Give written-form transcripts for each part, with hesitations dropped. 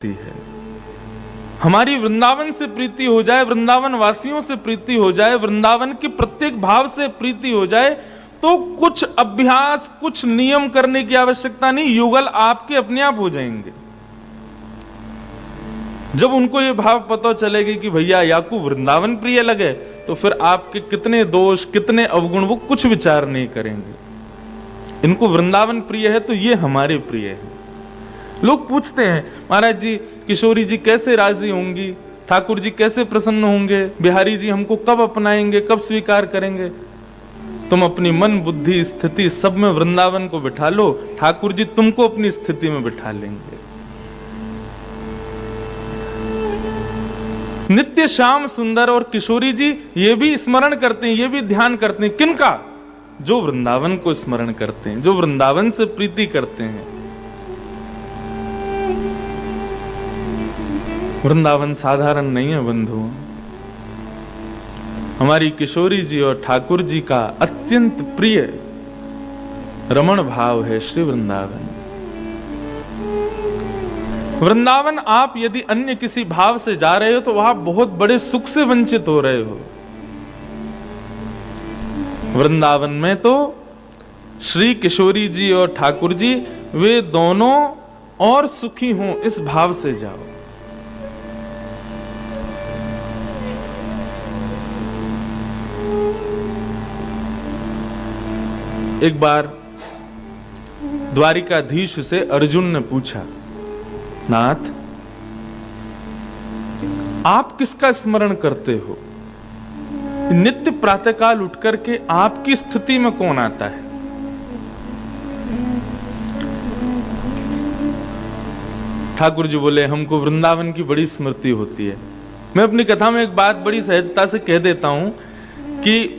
है। हमारी वृंदावन से प्रीति हो जाए, वृंदावन वासियों से प्रीति हो जाए, वृंदावन के प्रत्येक भाव से प्रीति हो जाए, तो कुछ अभ्यास, कुछ नियम करने की आवश्यकता नहीं, युगल आपके अपने आप हो जाएंगे। जब उनको ये भाव पता चलेगी कि भैया याकू वृंदावन प्रिय लगे, तो फिर आपके कितने दोष, कितने अवगुण, वो कुछ विचार नहीं करेंगे। इनको वृंदावन प्रिय है तो ये हमारे प्रिय है। लोग पूछते हैं, महाराज जी किशोरी जी कैसे राजी होंगी, ठाकुर जी कैसे प्रसन्न होंगे, बिहारी जी हमको कब अपनाएंगे, कब स्वीकार करेंगे। तुम अपनी मन बुद्धि स्थिति सब में वृंदावन को बिठा लो, ठाकुर जी तुमको अपनी स्थिति में बिठा लेंगे। नित्य श्याम सुंदर और किशोरी जी ये भी स्मरण करते हैं, ये भी ध्यान करते हैं। किनका? जो वृंदावन को स्मरण करते हैं, जो वृंदावन से प्रीति करते हैं। वृंदावन साधारण नहीं है बंधुओं। हमारी किशोरी जी और ठाकुर जी का अत्यंत प्रिय रमण भाव है श्री वृंदावन। वृंदावन आप यदि अन्य किसी भाव से जा रहे हो तो वहां बहुत बड़े सुख से वंचित हो रहे हो। वृंदावन में तो श्री किशोरी जी और ठाकुर जी वे दोनों और सुखी हों, इस भाव से जाओ। एक बार द्वारिकाधीश से अर्जुन ने पूछा, नाथ आप किसका स्मरण करते हो? नित्य प्रातःकाल उठ करके आपकी स्थिति में कौन आता है? ठाकुर जी बोले, हमको वृंदावन की बड़ी स्मृति होती है। मैं अपनी कथा में एक बात बड़ी सहजता से कह देता हूं कि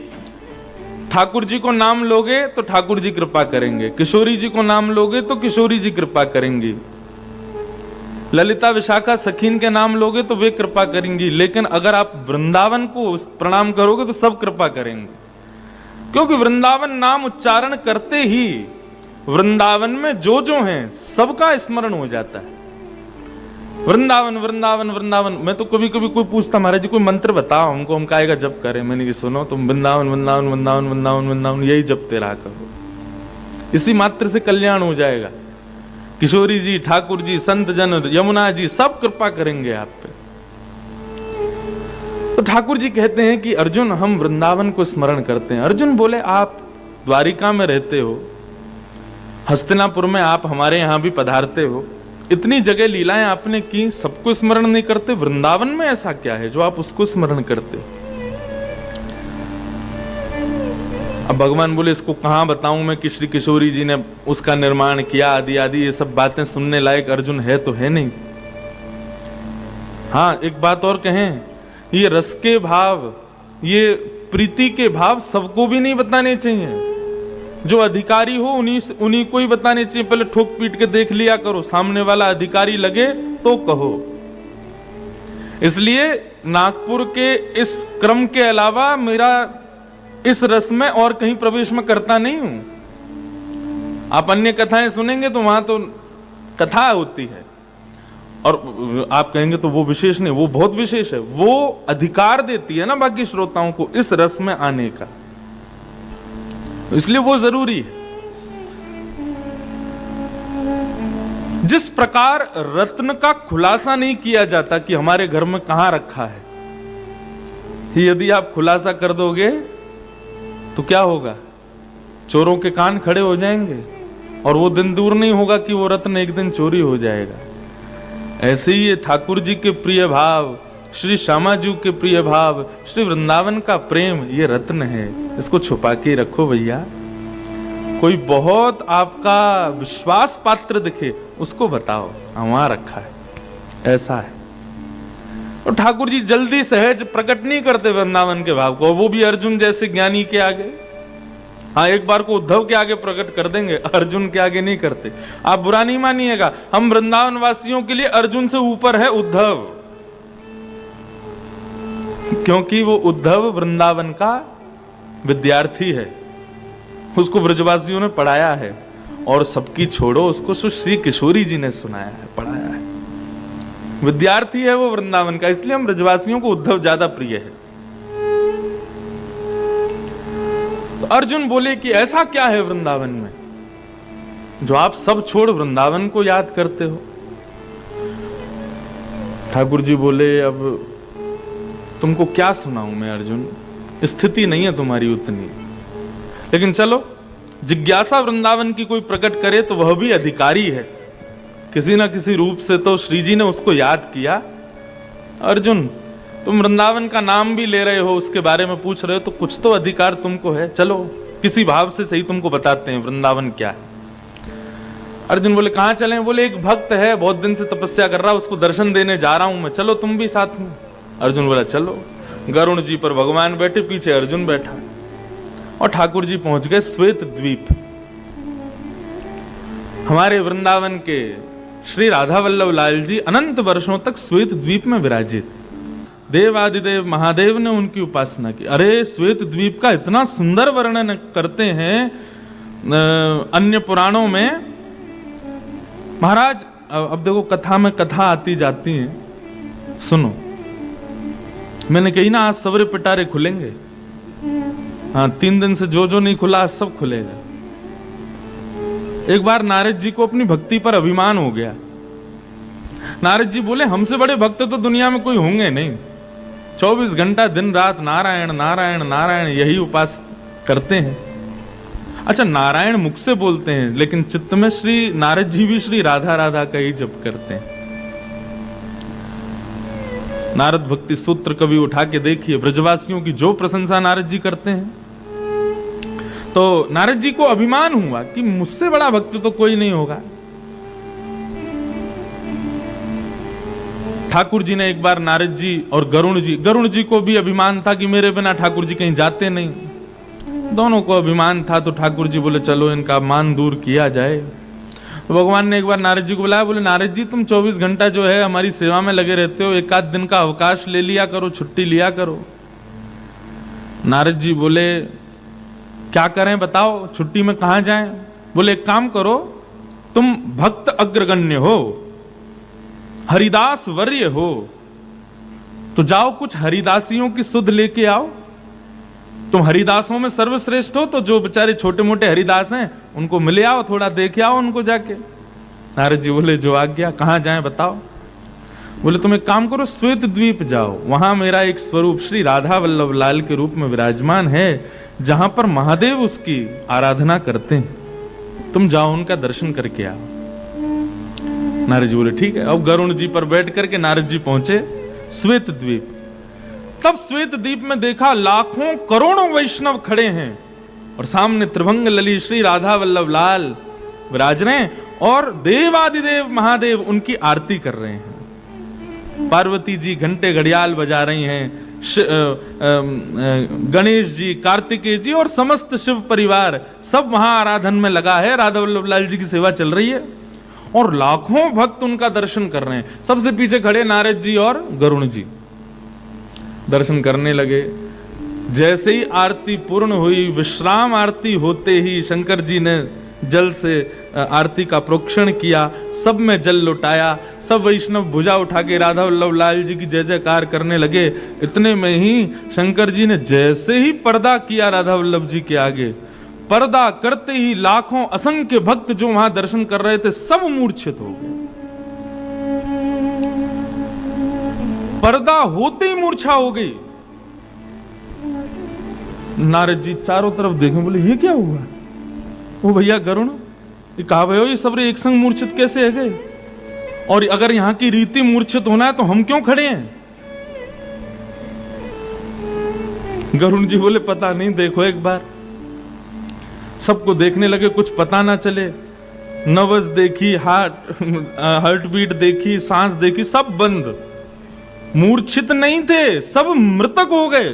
ठाकुर जी को नाम लोगे तो ठाकुर जी कृपा करेंगे, किशोरी जी को नाम लोगे तो किशोरी जी कृपा करेंगी, ललिता विशाखा सखीन के नाम लोगे तो वे कृपा करेंगी। लेकिन अगर आप वृंदावन को प्रणाम करोगे तो सब कृपा करेंगे, क्योंकि वृंदावन नाम उच्चारण करते ही वृंदावन में जो हैं सबका स्मरण हो जाता है। वृंदावन वृंदावन वृंदावन। मैं तो कभी कभी कोई पूछता, महाराज जी कोई मंत्र बताओ हमको, हम काहेगा जप करें। मैंने कि सुनो, तुम वृंदावन वृंदावन वृंदावन वृंदावन वृंदावन यही जपते रहा करो, इसी मात्र से कल्याण हो जाएगा। किशोरी जी, ठाकुर जी, संत जन, यमुना जी सब कृपा करेंगे आप पे। तो ठाकुर जी कहते हैं कि अर्जुन हम वृंदावन को स्मरण करते हैं। अर्जुन बोले, आप द्वारिका में रहते हो, हस्तिनापुर में आप हमारे यहां भी पधारते हो, इतनी जगह लीलाएं आपने की, सबको स्मरण नहीं करते? वृंदावन में ऐसा क्या है जो आप उसको स्मरण करते हो? अब भगवान बोले, इसको कहां बताऊं मैं कि श्री किशोरी जी ने उसका निर्माण किया, आदि आदि ये सब बातें सुनने लायक अर्जुन है तो है नहीं। हाँ, एक बात और कहें, ये रस के भाव, ये प्रीति के भाव सबको भी नहीं बताने चाहिए। जो अधिकारी हो उन्हीं को ही बताने चाहिए। पहले ठोक पीट के देख लिया करो, सामने वाला अधिकारी लगे तो कहो। इसलिए नागपुर के इस क्रम के अलावा मेरा इस रस में और कहीं प्रवेश में करता नहीं हूं। आप अन्य कथाएं सुनेंगे तो वहां तो कथा होती है, और आप कहेंगे तो वो विशेष नहीं, वो बहुत विशेष है। वो अधिकार देती है ना बाकी श्रोताओं को इस रस में आने का, इसलिए वो जरूरी है। जिस प्रकार रत्न का खुलासा नहीं किया जाता कि हमारे घर में कहां रखा है, यदि आप खुलासा कर दोगे तो क्या होगा? चोरों के कान खड़े हो जाएंगे, और वो दिन दूर नहीं होगा कि वो रत्न एक दिन चोरी हो जाएगा। ऐसे ही ये ठाकुर जी के प्रिय भाव, श्री श्यामा जी के प्रिय भाव, श्री वृंदावन का प्रेम, ये रत्न है, इसको छुपा के रखो भैया। कोई बहुत आपका विश्वास पात्र दिखे उसको बताओ, वहां रखा है, ऐसा है। और ठाकुर जी जल्दी सहज प्रकट नहीं करते वृंदावन के भाव को, वो भी अर्जुन जैसे ज्ञानी के आगे। हाँ, एक बार को उद्धव के आगे प्रकट कर देंगे, अर्जुन के आगे नहीं करते। आप बुरा नहीं मानिएगा, हम वृंदावन वासियों के लिए अर्जुन से ऊपर है उद्धव, क्योंकि वो उद्धव वृंदावन का विद्यार्थी है, उसको ब्रजवासियों ने पढ़ाया है, और सबकी छोड़ो उसको श्री किशोरी जी ने सुनाया है, पढ़ाया है। विद्यार्थी है वो वृंदावन का, इसलिए हम ब्रजवासियों को उद्धव ज्यादा प्रिय है। तो अर्जुन बोले कि ऐसा क्या है वृंदावन में जो आप सब छोड़ वृंदावन को याद करते हो? ठाकुर जी बोले, अब तुमको क्या सुनाऊं मैं अर्जुन, स्थिति नहीं है तुम्हारी उतनी, लेकिन चलो जिज्ञासा वृंदावन की कोई प्रकट करे तो वह भी अधिकारी है, किसी ना किसी रूप से तो श्री जी ने उसको याद किया। अर्जुन तुम वृंदावन का नाम भी ले रहे हो, उसके बारे में पूछ रहे हो, तो कुछ तो अधिकार तुमको है, चलो किसी भाव से सही तुमको बताते हैं वृंदावन क्या है। अर्जुन बोले कहां चलें? बोले एक भक्त है, बहुत दिन से तपस्या कर रहा, उसको दर्शन देने जा रहा हूं मैं, चलो तुम भी साथ में। अर्जुन बोला चलो। गरुण जी पर भगवान बैठे, पीछे अर्जुन बैठा, और ठाकुर जी पहुंच गए श्वेत द्वीप। हमारे वृंदावन के श्री राधा वल्लभ लाल जी अनंत वर्षों तक श्वेत द्वीप में विराजित। देवादिदेव महादेव ने उनकी उपासना की। अरे श्वेत द्वीप का इतना सुंदर वर्णन करते हैं अन्य पुराणों में महाराज। अब देखो कथा में कथा आती जाती है, सुनो। मैंने कही ना आज सवेरे पिटारे खुलेंगे, हाँ 3 दिन से जो नहीं खुला आज सब खुलेगा। एक बार नारद जी को अपनी भक्ति पर अभिमान हो गया। नारद जी बोले हमसे बड़े भक्त तो दुनिया में कोई होंगे नहीं, 24 घंटा दिन रात नारायण नारायण नारायण यही उपास करते हैं। अच्छा नारायण मुख से बोलते हैं, लेकिन चित्त में श्री नारद जी भी श्री राधा राधा का ही जप करते हैं। नारद भक्ति सूत्र कभी उठा के देखिए, ब्रजवासियों की जो प्रशंसा नारद जी करते हैं, तो नारद जी को अभिमान हुआ कि मुझसे बड़ा भक्त तो कोई नहीं होगा। ठाकुर जी ने एक बार नारद जी और गरुण जी को भी अभिमान था कि मेरे बिना ठाकुर जी कहीं जाते नहीं, दोनों को अभिमान था। तो ठाकुर जी बोले चलो इनका मान दूर किया जाए। तो भगवान ने एक बार नारद जी को बुलाया, बोले नारद जी तुम 24 घंटा जो है हमारी सेवा में लगे रहते हो, एक आध दिन का अवकाश ले लिया करो, छुट्टी लिया करो। नारद जी बोले क्या करें बताओ, छुट्टी में कहां जाएं? बोले एक काम करो, तुम भक्त अग्रगण्य हो, हरिदास वर्य हो, तो जाओ कुछ हरिदासियों की सुध लेके आओ। तुम हरिदासों में सर्वश्रेष्ठ हो, तो जो बेचारे छोटे मोटे हरिदास हैं उनको मिले आओ, थोड़ा देखे आओ उनको जाके। नारद जी बोले जो आज्ञा, कहां जाएं बताओ? बोले तुम एक काम करो, श्वेत द्वीप जाओ, वहां मेरा एक स्वरूप श्री राधा वल्लभ लाल के रूप में विराजमान है, जहां पर महादेव उसकी आराधना करते हैं, तुम जाओ उनका दर्शन करके आओ। नारद जी बोले ठीक है। अब गरुण जी पर बैठ करके नारद जी पहुंचे श्वेत द्वीप। तब श्वेत द्वीप में देखा लाखों करोड़ों वैष्णव खड़े हैं और सामने त्रिभंग लली श्री राधा वल्लभ लाल विराज रहे हैं और देवादिदेव महादेव उनकी आरती कर रहे हैं। पार्वती जी घंटे घड़ियाल बजा रही हैं, गणेश जी, कार्तिकेय जी और समस्त शिव परिवार सब वहां आराधन में लगा है, राधा वल्लभ लाल जी की सेवा चल रही है और लाखों भक्त उनका दर्शन कर रहे हैं। सबसे पीछे खड़े नारद जी और गरुण जी दर्शन करने लगे। जैसे ही आरती पूर्ण हुई, विश्राम आरती होते ही शंकर जी ने जल से आरती का प्रोक्षण किया, सब में जल लुटाया, सब वैष्णव भुजा उठा के राधा वल्लभ लाल जी की जय जयकार करने लगे। इतने में ही शंकर जी ने जैसे ही पर्दा किया राधा वल्लभ जी के आगे, पर्दा करते ही लाखों असंख्य भक्त जो वहां दर्शन कर रहे थे सब मूर्छित हो गए। पर्दा होते ही मूर्छा हो गई। नारद जी चारों तरफ देखे, बोले ये क्या हुआ? ओ भैया गरुण, ये कहा भयो ये सब एक संग मूर्छित कैसे है गए? और अगर यहां की रीति मूर्छित होना है तो हम क्यों खड़े हैं? गरुण जी बोले पता नहीं, देखो एक बार। सबको देखने लगे, कुछ पता ना चले। नब्ज देखी, हार्ट बीट देखी, सांस देखी, सब बंद। मूर्छित नहीं थे, सब मृतक हो गए।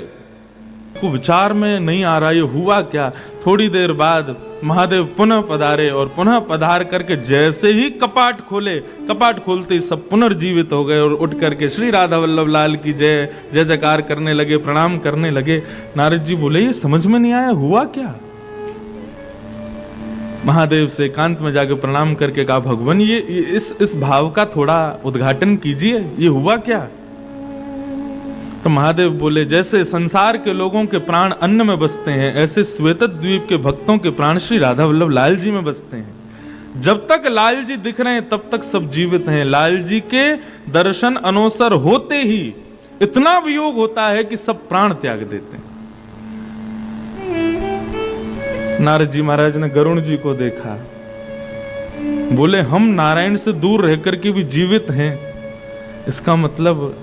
को विचार में नहीं आ रहा ये हुआ क्या। थोड़ी देर बाद महादेव पुनः पधारे और पुनः पधार करके जैसे ही कपाट खोले, कपाट खोलते ही सब पुनर्जीवित हो गए और उठ करके श्री राधा वल्लभ लाल की जय जय जयकार करने लगे, प्रणाम करने लगे। नारद जी बोले ये समझ में नहीं आया हुआ क्या? महादेव से एकांत में जाकर प्रणाम करके कहा, भगवान ये इस भाव का थोड़ा उद्घाटन कीजिए, ये हुआ क्या? तो महादेव बोले, जैसे संसार के लोगों के प्राण अन्न में बसते हैं, ऐसे श्वेतद्वीप के भक्तों के प्राण श्री राधा वल्लभ लाल जी में बसते हैं। जब तक लाल जी दिख रहे हैं तब तक सब जीवित हैं। लाल जी के दर्शन अनोसर होते ही इतना वियोग होता है कि सब प्राण त्याग देते हैं। नारद जी महाराज ने गरुण जी को देखा, बोले हम नारायण से दूर रहकर के भी जीवित हैं, इसका मतलब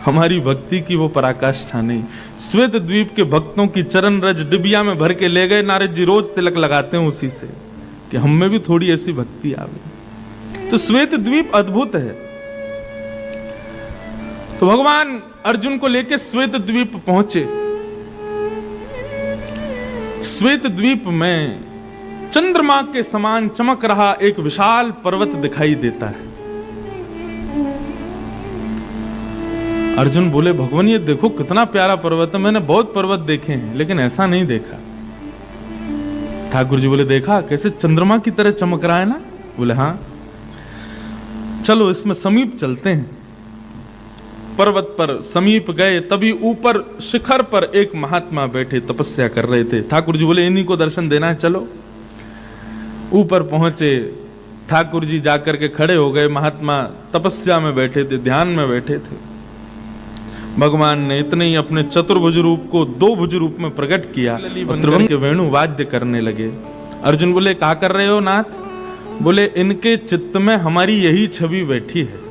हमारी भक्ति की वो पराकाष्ठा नहीं। श्वेत द्वीप के भक्तों की चरण रज डिबिया में भर के ले गए। नारद जी रोज तिलक लगाते हैं उसी से कि हम में भी थोड़ी ऐसी भक्ति आवे। तो श्वेत द्वीप अद्भुत है। तो भगवान अर्जुन को लेकर श्वेत द्वीप पहुंचे। श्वेत द्वीप में चंद्रमा के समान चमक रहा एक विशाल पर्वत दिखाई देता है। अर्जुन बोले, भगवान ये देखो कितना प्यारा पर्वत है, मैंने बहुत पर्वत देखे हैं लेकिन ऐसा नहीं देखा। ठाकुर जी बोले, देखा कैसे चंद्रमा की तरह चमक रहा है ना? बोले हाँ। चलो इसमें समीप चलते हैं। पर्वत पर समीप गए, तभी ऊपर शिखर पर एक महात्मा बैठे तपस्या कर रहे थे। ठाकुर जी बोले, इन्हीं को दर्शन देना है, चलो। ऊपर पहुंचे, ठाकुर जी जाकर के खड़े हो गए। महात्मा तपस्या में बैठे थे, ध्यान में बैठे थे। भगवान ने इतने ही अपने चतुर्भुज रूप को दो भुज रूप में प्रकट किया और त्रिभंग के वेणु वाद्य करने लगे। अर्जुन बोले, क्या कर रहे हो नाथ? बोले, इनके चित्त में हमारी यही छवि बैठी है,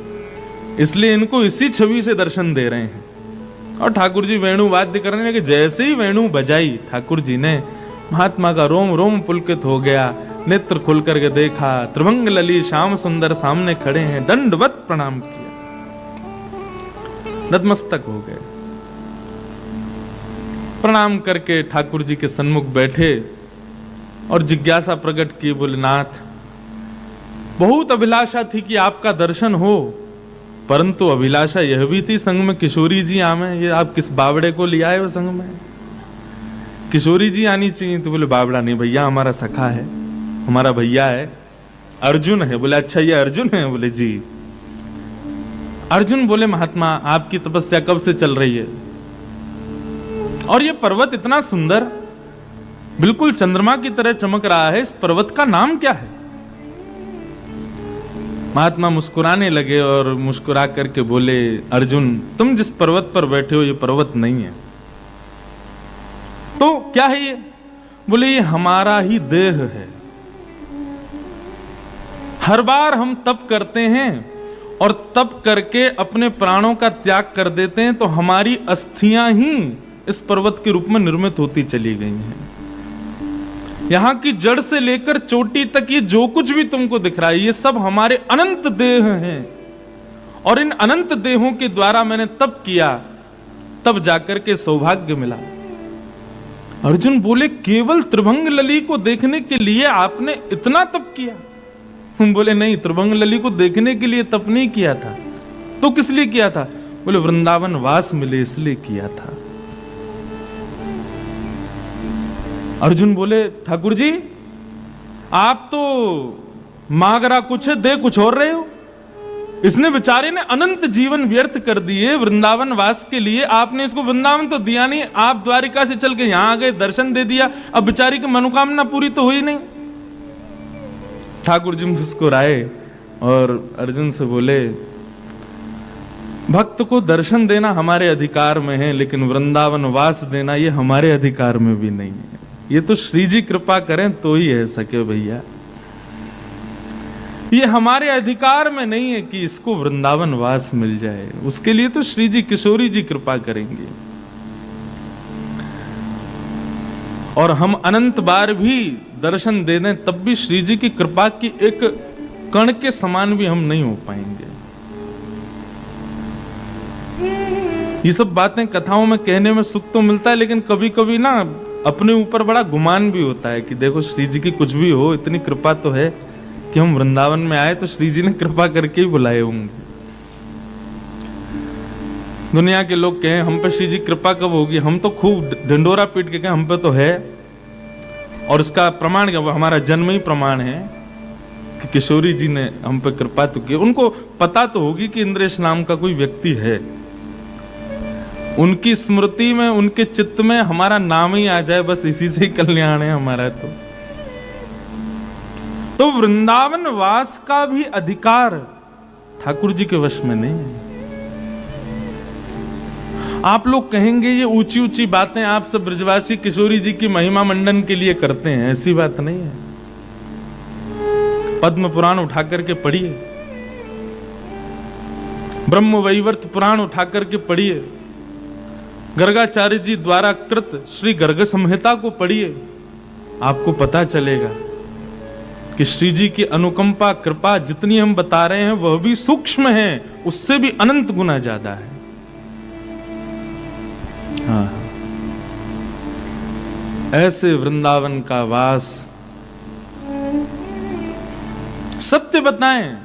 इसलिए इनको इसी छवि से दर्शन दे रहे हैं। और ठाकुर जी वेणु वाद्य करने लगे। जैसे ही वेणु बजाई, ठाकुर जी ने महात्मा का रोम रोम पुलकित हो गया। नेत्र खुल करके देखा, त्रिभंग लली श्याम सुंदर सामने खड़े हैं। दंडवत प्रणाम किया, नतमस्तक हो गए। प्रणाम करके ठाकुर जी के सन्मुख बैठे और जिज्ञासा प्रकट की। बोले, नाथ बहुत अभिलाषा थी कि आपका दर्शन हो, परंतु अभिलाषा यह भी थी संग में किशोरी जी आवे। ये आप किस बावड़े को ले आए हो संग में? किशोरी जी आनी चाहिए। तो बोले, बावड़ा नहीं भैया, हमारा सखा है, हमारा भैया है, अर्जुन है। बोले, अच्छा ये अर्जुन है? बोले जी। अर्जुन बोले, महात्मा आपकी तपस्या कब से चल रही है? और ये पर्वत इतना सुंदर, बिल्कुल चंद्रमा की तरह चमक रहा है, इस पर्वत का नाम क्या है? महात्मा मुस्कुराने लगे और मुस्कुरा करके बोले, अर्जुन तुम जिस पर्वत पर बैठे हो ये पर्वत नहीं है। तो क्या है ये? बोले, ये हमारा ही देह है। हर बार हम तप करते हैं और तप करके अपने प्राणों का त्याग कर देते हैं, तो हमारी अस्थियां ही इस पर्वत के रूप में निर्मित होती चली गई हैं। यहां की जड़ से लेकर चोटी तक ये जो कुछ भी तुमको दिख रहा है, ये सब हमारे अनंत देह हैं। और इन अनंत देहों के द्वारा मैंने तप किया, तब जाकर के सौभाग्य मिला। अर्जुन बोले, केवल त्रिभंग लली को देखने के लिए आपने इतना तप किया? बोले, नहीं, त्रिभंग लली को देखने के लिए तप नहीं किया था। तो किस लिए किया था? बोले, वृंदावन वास मिले इसलिए किया था। अर्जुन बोले, ठाकुर जी आप तो मांग रहा कुछ है, दे कुछ और रहे हो। इसने बेचारे ने अनंत जीवन व्यर्थ कर दिए वृंदावन वास के लिए, आपने इसको वृंदावन तो दिया नहीं, आप द्वारिका से चल के यहां आ गए, दर्शन दे दिया, अब बेचारी की मनोकामना पूरी तो हुई नहीं। ठाकुर जी मुस्कुराए और अर्जुन से बोले, भक्त को दर्शन देना हमारे अधिकार में है, लेकिन वृंदावन वास देना ये हमारे अधिकार में भी नहीं है। ये तो श्री जी कृपा करें तो ही है सके भैया, ये हमारे अधिकार में नहीं है कि इसको वृंदावन वास मिल जाए। उसके लिए तो श्री जी किशोरी जी कृपा करेंगे। और हम अनंत बार भी दर्शन दे दें तब भी श्री जी की कृपा की एक कण के समान भी हम नहीं हो पाएंगे। ये सब बातें कथाओं में कहने में सुख तो मिलता है, लेकिन कभी कभी ना अपने ऊपर बड़ा गुमान भी होता है कि देखो श्री जी की कुछ भी हो, इतनी कृपा तो है कि हम वृंदावन में आए तो श्री जी ने कृपा करके ही बुलाए होंगे। दुनिया के लोग कहें हम पे श्री जी कृपा कब होगी, हम तो खूब ढिंडोरा पीट के कहें हम पे तो है, और इसका प्रमाण क्या, हमारा जन्म ही प्रमाण है कि किशोरी जी ने हम पे कृपा तो की। उनको पता तो होगी कि इंद्रेश नाम का कोई व्यक्ति है, उनकी स्मृति में, उनके चित्त में हमारा नाम ही आ जाए, बस इसी से ही कल्याण है हमारा। तो वृंदावन वास का भी अधिकार ठाकुर जी के वश में नहीं है। आप लोग कहेंगे ये ऊंची ऊंची बातें आप सब ब्रजवासी किशोरी जी की महिमा मंडन के लिए करते हैं, ऐसी बात नहीं है। पद्म पुराण उठा करके पढ़िए, ब्रह्म वैवर्त पुराण उठा करके पढ़िए, गर्गाचार्य जी द्वारा कृत श्री गर्ग संहिता को पढ़िए, आपको पता चलेगा कि श्री जी की अनुकंपा कृपा जितनी हम बता रहे हैं वह भी सूक्ष्म है, उससे भी अनंत गुना ज्यादा है। हाँ, ऐसे वृंदावन का वास, सत्य बताएं,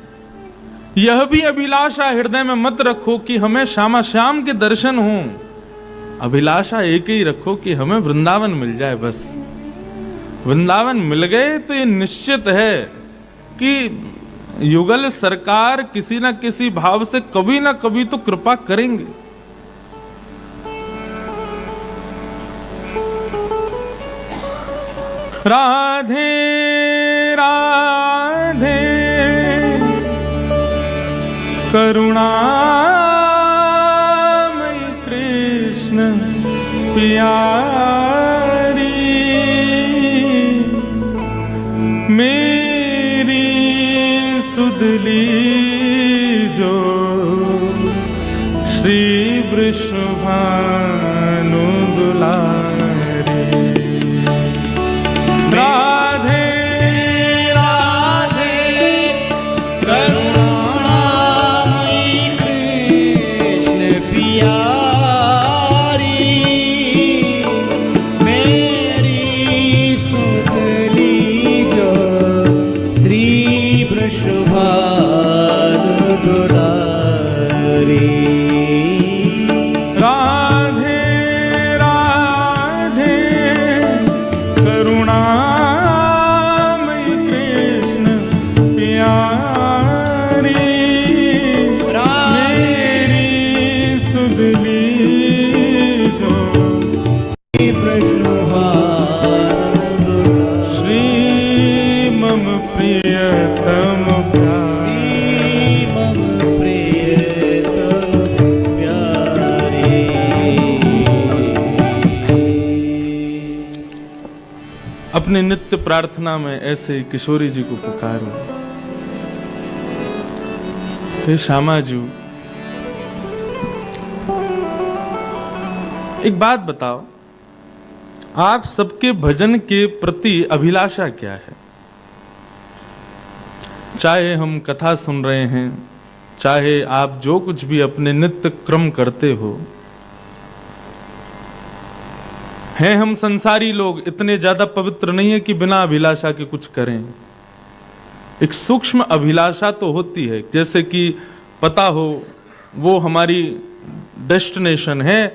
यह भी अभिलाषा हृदय में मत रखो कि हमें श्यामा श्याम के दर्शन हों। अभिलाषा एक ही रखो कि हमें वृंदावन मिल जाए बस। वृंदावन मिल गए तो ये निश्चित है कि युगल सरकार किसी ना किसी भाव से कभी ना कभी तो कृपा करेंगे। राधे राधे करुणामयी कृष्ण प्यारी, मेरी सुधली जो श्री वृषभानु दुलारी। राधे राधे करुणामयी कृष्ण प्यारी, मेरी सुधली जो श्री वृषभानु दुलारी। राधे राधे करुणामयी कृष्ण प्यारी, मेरी सुधली जो श्री मम प्रियतम अपने नित्य प्रार्थना में ऐसे किशोरी जी को पुकारो। हे श्यामा जी, एक बात बताओ, आप सबके भजन के प्रति अभिलाषा क्या है? चाहे हम कथा सुन रहे हैं, चाहे आप जो कुछ भी अपने नित्य क्रम करते हो, हैं हम संसारी लोग इतने ज्यादा पवित्र नहीं है कि बिना अभिलाषा के कुछ करें। एक सूक्ष्म अभिलाषा तो होती है, जैसे कि पता हो वो हमारी डेस्टिनेशन है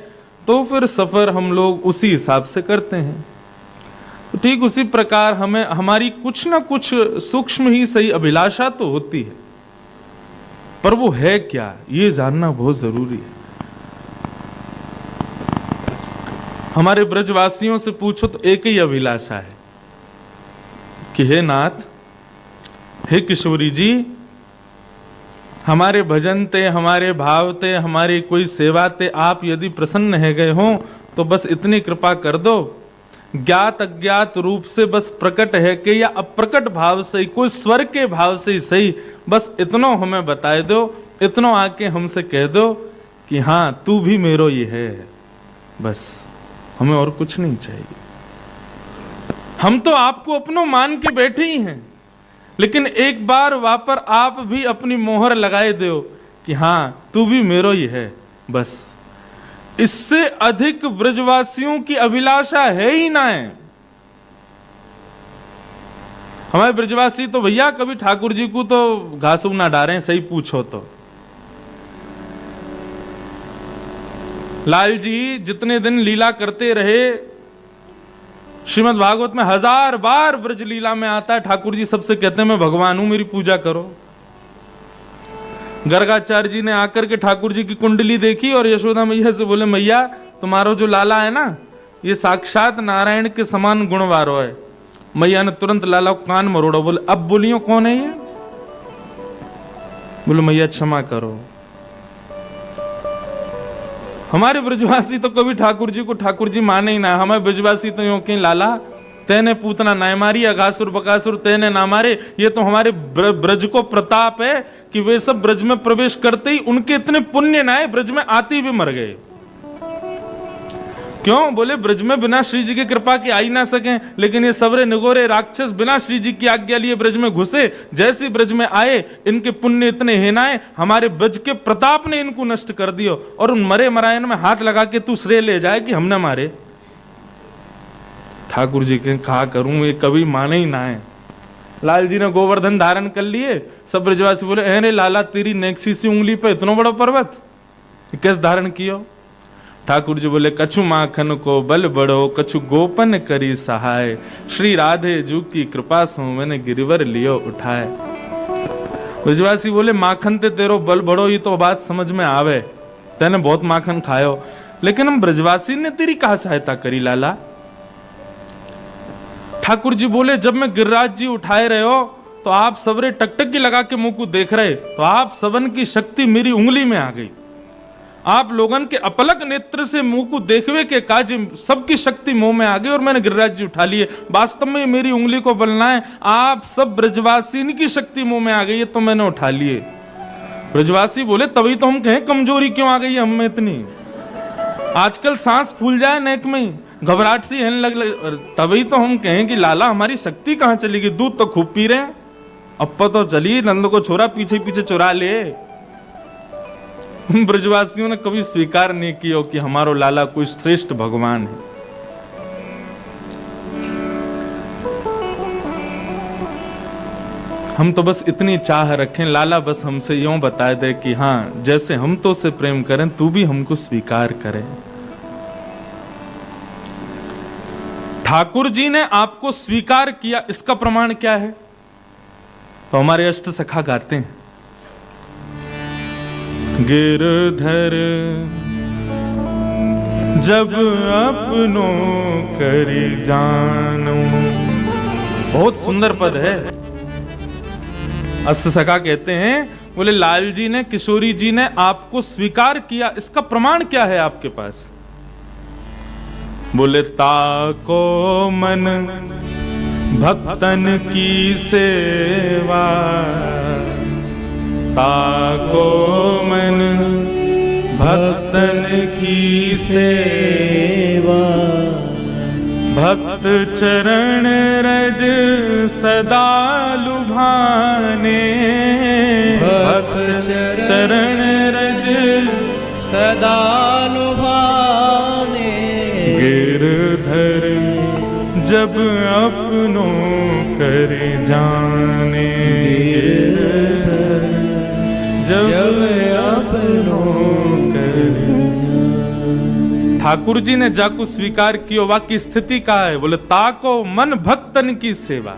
तो फिर सफर हम लोग उसी हिसाब से करते हैं। तो ठीक उसी प्रकार हमें हमारी कुछ ना कुछ सूक्ष्म ही सही अभिलाषा तो होती है, पर वो है क्या ये जानना बहुत जरूरी है। हमारे ब्रजवासियों से पूछो तो एक ही अभिलाषा है कि हे नाथ, हे किशोरी जी, हमारे भजन ते, हमारे भाव ते, हमारी कोई सेवा ते आप यदि प्रसन्न है गए हो तो बस इतनी कृपा कर दो। ज्ञात अज्ञात रूप से बस प्रकट है कि या अप्रकट भाव से, कोई स्वर के भाव से ही सही, बस इतनो हमें बताए दो, इतनो आके हमसे कह दो कि हाँ तू भी मेरो ये है। बस हमें और कुछ नहीं चाहिए। हम तो आपको अपनो मान के बैठे ही हैं, लेकिन एक बार वहां पर आप भी अपनी मोहर लगाए दो कि हाँ तू भी मेरो ही है। बस इससे अधिक ब्रजवासियों की अभिलाषा है ही ना है। हमारे ब्रजवासी तो भैया कभी ठाकुर जी को तो घासू ना डालें, सही पूछो तो। लाल जी जितने दिन लीला करते रहे, श्रीमद् भागवत में 1000 बार ब्रज लीला में आता है, ठाकुर जी सबसे कहते हैं मैं भगवान हूं, मेरी पूजा करो। गर्गाचार्य जी ने आकर के ठाकुर जी की कुंडली देखी और यशोदा मैया से बोले, मैया तुम्हारा जो लाला है ना, ये साक्षात नारायण के समान गुण वारो है। मैया ने तुरंत लाला को कान मरोड़ा, बोले अब बोलियो कौन है ये? बोले मैया क्षमा करो। हमारे ब्रजवासी तो कभी ठाकुर जी को ठाकुर जी माने ही ना। हमारे ब्रजवासी तो यूं कहीं लाला तेने पूतना ना मारी, अगासुर बकासुर तेने ना मारे। ये तो हमारे ब्रज को प्रताप है कि वे सब ब्रज में प्रवेश करते ही उनके इतने पुण्य ना है, ब्रज में आते ही भी मर गए। क्यों? बोले ब्रज में बिना श्री जी की कृपा के आ ही ना सके, लेकिन ये सबरे निगोरे राक्षस बिना श्री जी की आज्ञा लिए ब्रज में घुसे। जैसे ब्रज में आए इनके पुण्य इतने हेनाए, हमारे ब्रज के प्रताप ने इनको नष्ट कर दियो। और उन मरे मरायन में हाथ लगा के तू श्रेय ले जाए कि हमने मारे। ठाकुर जी के कहा करूं, ये कभी माने ही ना है। लाल जी ने गोवर्धन धारण कर लिए, सब ब्रजवासी बोले अरे लाला तेरी नेक्सी सी उंगली पे इतना बड़ा पर्वत कैसे धारण कियो? ठाकुर जी बोले कछु माखन को बल बढ़ो, कछु गोपन करी सहाय, श्री राधे जू की कृपा सो मैंने गिरिवर लियो उठाए। ब्रजवासी बोले माखन ते तेरो बल बढ़ो, ये तो बात समझ में आवे, तेने बहुत माखन खायो, लेकिन हम ब्रजवासी ने तेरी कहा सहायता करी लाला? ठाकुर जी बोले जब मैं गिरिराज जी उठाए रहे हो तो आप सबरे टकटकी लगा के मुंह को देख रहे, तो आप सबन की शक्ति मेरी उंगली में आ गई। आप लोगन के अपलक नेत्र से मुंह को देखवे के काज सबकी शक्ति मुंह में आ गई और मैंने गिरिराज जी उठा लिए। वास्तव में मेरी उंगली को बलना है, आप सब ब्रजवासी की शक्ति मुंह में आ गई है तो मैंने उठा लिए। ब्रजवासी बोले तभी तो हम कहें कमजोरी क्यों आ गई है हम में इतनी, आजकल सांस फूल जाए नेक में घबराहट सी है लग, तभी तो हम कहें कि लाला हमारी शक्ति कहां चली गई। दूध तो खूब पी रहे हैं, अप्पा तो चली नंद को छोरा पीछे पीछे चुरा ले। ब्रजवासियों ने कभी स्वीकार नहीं किया कि हमारो लाला कोई श्रेष्ठ भगवान है। हम तो बस इतनी चाह रखें लाला बस हमसे यूं बता दे कि हाँ जैसे हम तो से प्रेम करें तू भी हमको स्वीकार करे। ठाकुर जी ने आपको स्वीकार किया, इसका प्रमाण क्या है? तो हमारे अष्ट सखा गाते हैं, गिरधर जब अपनों करी जानो। बहुत सुंदर पद है। अष्ट सखा कहते हैं, बोले लाल जी ने किशोरी जी ने आपको स्वीकार किया, इसका प्रमाण क्या है आपके पास? बोले ताको मन भक्तन की सेवा, ताको मन भक्तन की सेवा, भक्त चरण रज सदा लुभाने, भक्त चरण रज सदा लुभाने। गिरधर जब अपनों कर जाने, गिरधर जब अपनों कर जाने। ठाकुर जी ने जाको स्वीकार कियो, वाकी स्थिति का है। बोले ताको मन भक्तन की सेवा,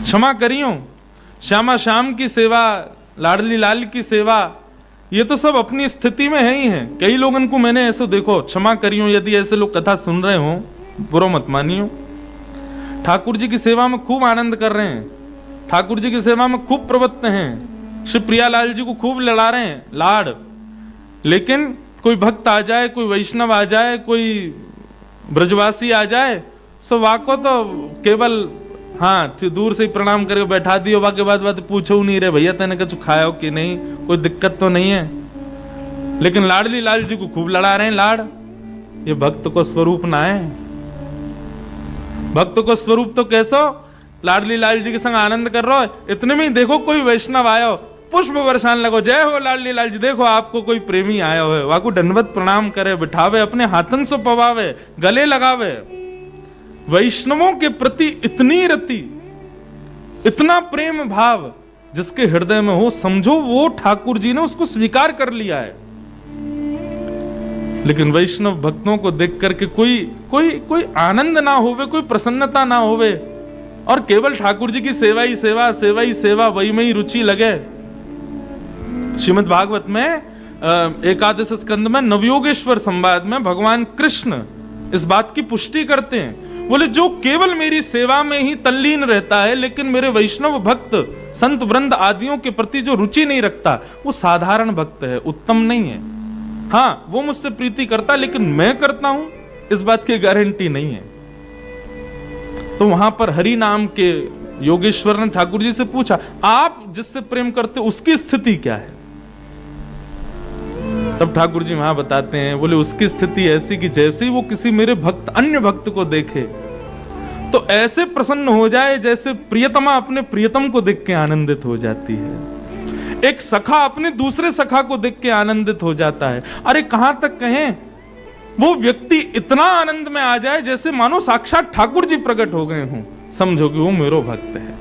क्षमा करियो, श्यामा श्याम की सेवा, लाडली लाल की सेवा, ये तो सब अपनी स्थिति में है ही है। कई लोगों को मैंने ऐसे देखो, क्षमा करियो यदि ऐसे लोग कथा सुन रहे हो, बुरा मत मानियो, ठाकुर जी की सेवा में खूब आनंद कर रहे हैं, ठाकुर जी की सेवा में खूब प्रवृत्त हैं, श्री प्रियालाल जी को खूब लड़ा रहे हैं लाड, लेकिन कोई भक्त आ जाए, कोई वैष्णव आ जाए, कोई ब्रजवासी आ जाए, सो वाको तो केवल हाँ दूर से प्रणाम करके बैठा दियो, बाकी बात पूछो नहीं रहे भैया तेने कुछ खाया कि नहीं, कोई दिक्कत तो नहीं है। लेकिन लाडली लाल जी को खूब लड़ा रहे हैं लाड। ये भक्त को स्वरूप ना है। भक्त को स्वरूप तो कैसो, लाडली लाल जी के संग आनंद कर रहे हो, इतने में ही देखो कोई वैष्णव आयो, पुष्प बरसान लगो, जय हो लाडली लाल जी, देखो आपको कोई प्रेमी आया हो, वाको दंडवत प्रणाम करे, बिठावे, अपने हाथन से पवावे, गले लगावे। वैष्णवों के प्रति इतनी रति, इतना प्रेम भाव जिसके हृदय में हो, समझो वो ठाकुर जी ने उसको स्वीकार कर लिया है। लेकिन वैष्णव भक्तों को देख करके कोई आनंद ना होवे, कोई प्रसन्नता ना होवे, और केवल ठाकुर जी की सेवा ही सेवा, सेवा ही सेवा, वही में ही रुचि लगे। श्रीमद् भागवत में एकादश स्कंद में नवयोगेश्वर संवाद में भगवान कृष्ण इस बात की पुष्टि करते हैं। बोले जो केवल मेरी सेवा में ही तल्लीन रहता है, लेकिन मेरे वैष्णव भक्त संत वृंद आदियों के प्रति जो रुचि नहीं रखता, वो साधारण भक्त है, उत्तम नहीं है। हाँ, वो मुझसे प्रीति करता, लेकिन मैं करता हूं इस बात की गारंटी नहीं है। तो वहां पर हरि नाम के योगेश्वर ने ठाकुर जी से पूछा, आप जिससे प्रेम करते उसकी स्थिति क्या है? तब ठाकुर जी वहां बताते हैं, बोले उसकी स्थिति ऐसी कि जैसे ही वो किसी मेरे भक्त अन्य भक्त को देखे तो ऐसे प्रसन्न हो जाए जैसे प्रियतमा अपने प्रियतम को देख के आनंदित हो जाती है, एक सखा अपने दूसरे सखा को देख के आनंदित हो जाता है। अरे कहां तक कहें, वो व्यक्ति इतना आनंद में आ जाए जैसे मानो साक्षात ठाकुर जी प्रकट हो गए हों, समझो कि वो मेरो भक्त है।